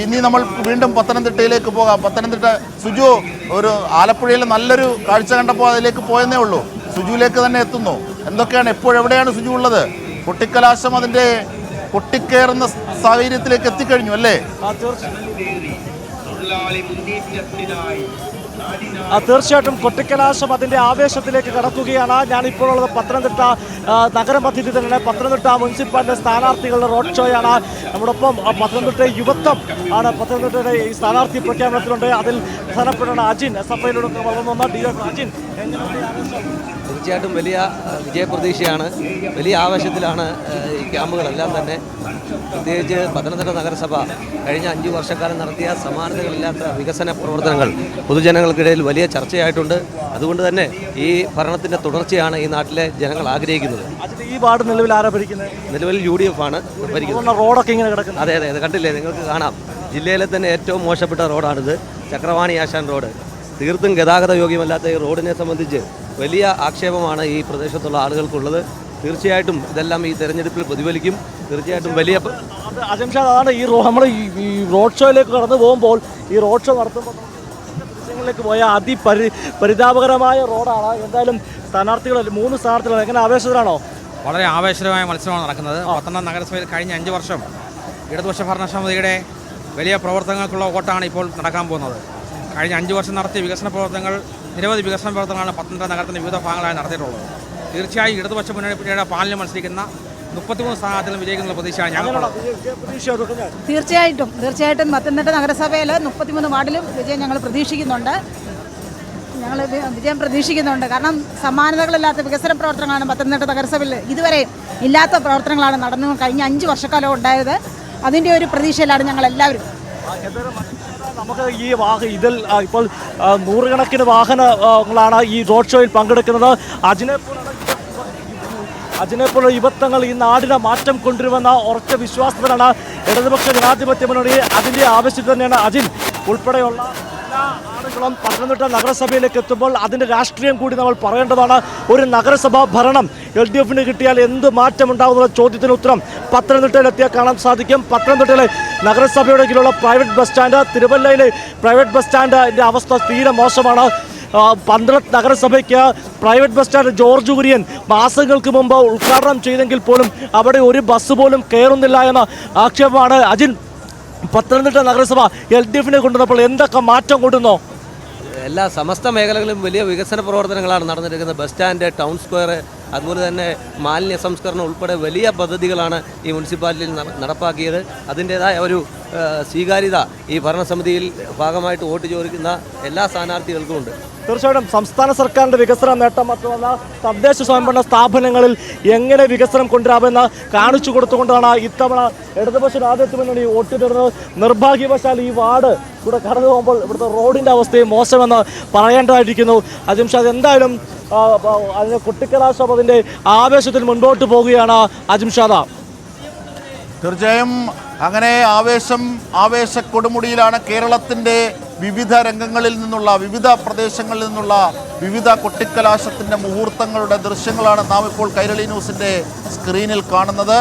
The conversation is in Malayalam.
ഇനി നമ്മൾ വീണ്ടും പത്തനംതിട്ടയിലേക്ക് പോകാം. പത്തനംതിട്ട സുജു ഒരു ആലപ്പുഴയിൽ നല്ലൊരു കാഴ്ച കണ്ടപ്പോൾ അതിലേക്ക് പോയെന്നേ ഉള്ളൂ. സുജുവിലേക്ക് തന്നെ എത്തുന്നു. എന്തൊക്കെയാണ് എപ്പോഴെവിടെയാണ് സുജു ഉള്ളത്? കൊട്ടിക്കലാശം അതിൻ്റെ പൊട്ടിക്കേറുന്ന സാഹചര്യത്തിലേക്ക് എത്തിക്കഴിഞ്ഞു അല്ലേ? തീർച്ചയായിട്ടും കൊട്ടിക്കലാശം അതിൻ്റെ ആവേശത്തിലേക്ക് കടക്കുകയാണ്. ഞാനിപ്പോൾ ഉള്ളത് പത്തനംതിട്ട നഗരമധ്യത്തിൽ തന്നെ. പത്തനംതിട്ട മുനിസിപ്പാലിറ്റി സ്ഥാനാർത്ഥികളുടെ റോഡ് ഷോയാണ്. നമ്മോടൊപ്പം പത്തനംതിട്ട യുവത്വം ആണ് പത്തനംതിട്ടയുടെ ഈ സ്ഥാനാർത്ഥി പ്രഖ്യാപനത്തിലുണ്ട്. അതിൽ പ്രധാനപ്പെട്ട അജിൻ SFIയിലൂടെ വളർന്നു വന്ന DF അജിൻ. തീർച്ചയായിട്ടും വലിയ വിജയപ്രതീക്ഷയാണ്. വലിയ ആവേശത്തിലാണ് ഈ ക്യാമ്പുകളെല്ലാം തന്നെ. പ്രത്യേകിച്ച് പത്തനംതിട്ട നഗരസഭ കഴിഞ്ഞ 5 വർഷക്കാലം നടത്തിയ സമാനതകളില്ലാത്ത വികസന പ്രവർത്തനങ്ങൾ പൊതുജനങ്ങൾക്കിടയിൽ വലിയ ചർച്ചയായിട്ടുണ്ട്. അതുകൊണ്ട് തന്നെ ഈ ഭരണത്തിൻ്റെ തുടർച്ചയാണ് ഈ നാട്ടിലെ ജനങ്ങൾ ആഗ്രഹിക്കുന്നത്. ഈ വാർഡ് നിലവിൽ ആരാ ഭരിക്കുന്നത്? നിലവിൽ UDF ആണ് ഭരിക്കുന്നത്. റോഡൊക്കെ ഇങ്ങനെ കിടക്കുന്നത്. അതെ അതെ, കണ്ടില്ലേ, നിങ്ങൾക്ക് കാണാം. ജില്ലയിലെ തന്നെ ഏറ്റവും മോശപ്പെട്ട റോഡാണിത്, ചക്രവാണി ആശാൻ റോഡ്. തീർത്തും ഗതാഗത യോഗ്യമല്ലാത്ത ഈ റോഡിനെ സംബന്ധിച്ച് വലിയ ആക്ഷേപമാണ് ഈ പ്രദേശത്തുള്ള ആളുകൾക്കുള്ളത്. തീർച്ചയായിട്ടും ഇതെല്ലാം ഈ തെരഞ്ഞെടുപ്പിൽ പ്രതിഫലിക്കും. തീർച്ചയായിട്ടും വലിയ അജംഷാദ്, അതാണ് ഈ നമ്മൾ ഈ റോഡ് ഷോയിലേക്ക് കടന്നു പോകുമ്പോൾ ഈ റോഡ് ഷോ നടത്തുമ്പോൾ ദൃശ്യങ്ങളിലേക്ക് പോയ പരിതാപകരമായ റോഡാണ്. എന്തായാലും സ്ഥാനാർത്ഥികൾ 3 സ്ഥാനാർത്ഥികൾ എങ്ങനെ ആവേശത്തിലാണോ? വളരെ ആവേശകരമായ മത്സരമാണ് നടക്കുന്നത്. പത്തനംതിട്ട നഗരസഭയിൽ കഴിഞ്ഞ 5 വർഷം ഇടതുപക്ഷ ഭരണസമിതിയുടെ വലിയ പ്രവർത്തനങ്ങൾക്കുള്ള വോട്ടാണ് ഇപ്പോൾ നടക്കാൻ പോകുന്നത്. കഴിഞ്ഞ 5 വർഷം നടത്തിയ വികസന പ്രവർത്തനങ്ങൾ, നിരവധി വികസന പ്രവർത്തനങ്ങളാണ് പത്തനംതിട്ട നഗരത്തിൻ്റെ വിവിധ ഭാഗങ്ങളായി നടത്തിയിട്ടുള്ളത്. തീർച്ചയായും ഇടതുപക്ഷ മുന്നണിയുടെ പാനലിൽ മത്സരിക്കുന്ന 33 സ്ഥാനാർത്ഥികളും വിജയിക്കുന്ന പ്രതീക്ഷയാണ് ഞങ്ങൾ. തീർച്ചയായിട്ടും പത്തനംതിട്ട നഗരസഭയിൽ 33 വാർഡിലും വിജയം ഞങ്ങൾ പ്രതീക്ഷിക്കുന്നുണ്ട്. കാരണം സമാനതകളില്ലാത്ത വികസന പ്രവർത്തനങ്ങളാണ് പത്തനംതിട്ട നഗരസഭയിൽ ഇതുവരെ ഇല്ലാത്ത പ്രവർത്തനങ്ങളാണ് നടന്നു കഴിഞ്ഞ 5 വർഷക്കാലം ഉണ്ടായത്. അതിൻ്റെ ഒരു പ്രതീക്ഷയിലാണ് ഞങ്ങളെല്ലാവരും. നമുക്ക് ഈ ഇതിൽ ഇപ്പോൾ നൂറുകണക്കിന് വാഹനങ്ങളാണ് ഈ റോഡ് ഷോയിൽ പങ്കെടുക്കുന്നത്. അജിനെപ്പോലുള്ള യുവത്വങ്ങൾ ഈ നാടിനെ മാറ്റം കൊണ്ടുവരുമെന്ന ഉറച്ച വിശ്വാസത്തിലാണ് ഇടതുപക്ഷ ജനാധിപത്യ മുന്നണി. അതിൻ്റെ ആവശ്യത്തിൽ തന്നെയാണ് അജിൻ ഉൾപ്പെടെയുള്ള എല്ലാ ആളുകളും പത്തനംതിട്ട നഗരസഭയിലേക്ക് എത്തുമ്പോൾ അതിൻ്റെ രാഷ്ട്രീയം കൂടി നമ്മൾ പറയേണ്ടതാണ്. ഒരു നഗരസഭാ ഭരണം LDFന് കിട്ടിയാൽ എന്ത് മാറ്റമുണ്ടാകുന്ന ചോദ്യത്തിന് ഉത്തരം പത്തനംതിട്ടയിലെത്തിയാൽ കാണാൻ സാധിക്കും. പത്തനംതിട്ടയിലെ നഗരസഭയുടെ കീഴിലുള്ള പ്രൈവറ്റ് ബസ് സ്റ്റാൻഡ്, തിരുവല്ലയിലെ പ്രൈവറ്റ് ബസ് സ്റ്റാൻഡിൻ്റെ അവസ്ഥ തീരെ മോശമാണ്. പന്തളത്ത് നഗരസഭയ്ക്ക് private bus stand George Kurian മാസങ്ങൾക്ക് മുമ്പ് ഉദ്ഘാടനം ചെയ്തെങ്കിൽ പോലും അവിടെ ഒരു ബസ് പോലും കയറുന്നില്ല എന്ന ആക്ഷേപമാണ്. അജിൻ, പത്തനംതിട്ട നഗരസഭ LDFനെ കൊണ്ടുവന്നപ്പോൾ എന്തൊക്കെ മാറ്റം കൊണ്ടുവന്നോ? എല്ലാ സമസ്ത മേഖലകളിലും വലിയ വികസന പ്രവർത്തനങ്ങളാണ് നടന്നിരിക്കുന്നത്. ബസ് സ്റ്റാൻഡ്, ടൗൺ സ്ക്വയർ, അതുപോലെ തന്നെ മാലിന്യ സംസ്കരണം ഉൾപ്പെടെ വലിയ പദ്ധതികളാണ് ഈ മുനിസിപ്പാലിറ്റിയിൽ നടപ്പാക്കിയത്. അതിൻ്റേതായ ഒരു സ്വീകാര്യത ഈ ഭരണസമിതിയിൽ ഭാഗമായിട്ട് വോട്ട് ചോദിക്കുന്ന എല്ലാ സ്ഥാനാർത്ഥികൾക്കും ഉണ്ട്. തീർച്ചയായിട്ടും സംസ്ഥാന സർക്കാരിൻ്റെ വികസന നേട്ടം മാത്രമല്ല, തദ്ദേശ സ്വയംഭരണ സ്ഥാപനങ്ങളിൽ എങ്ങനെ വികസനം കൊണ്ടുവരാമെന്ന് കാണിച്ചു കൊടുത്തുകൊണ്ടാണ് ഇത്തവണ ഇടതുപക്ഷ ജനാധിപത്യ മുന്നണി വോട്ട് തരുന്നത്. നിർഭാഗ്യവശാൽ ഈ വാർഡ് ഇവിടെ കടന്നു പോകുമ്പോൾ ഇവിടുത്തെ റോഡിൻ്റെ അവസ്ഥയും മോശമെന്ന് പറയേണ്ടതായിരിക്കുന്നു. അജിംഷാദ്, എന്തായാലും അതിന് കുട്ടിക്കലാശം അതിൻ്റെ ആവേശത്തിൽ മുൻപോട്ട് പോവുകയാണ്. അജിംഷാദ, തീർച്ചയായും അങ്ങനെ ആവേശ കൊടുമുടിയിലാണ് കേരളത്തിൻ്റെ വിവിധ രംഗങ്ങളിൽ നിന്നുള്ള, വിവിധ പ്രദേശങ്ങളിൽ നിന്നുള്ള വിവിധ കൊട്ടിക്കലാശത്തിൻ്റെ മുഹൂർത്തങ്ങളുടെ ദൃശ്യങ്ങളാണ് നാം ഇപ്പോൾ കൈരളി ന്യൂസിൻ്റെ സ്ക്രീനിൽ കാണുന്നത്.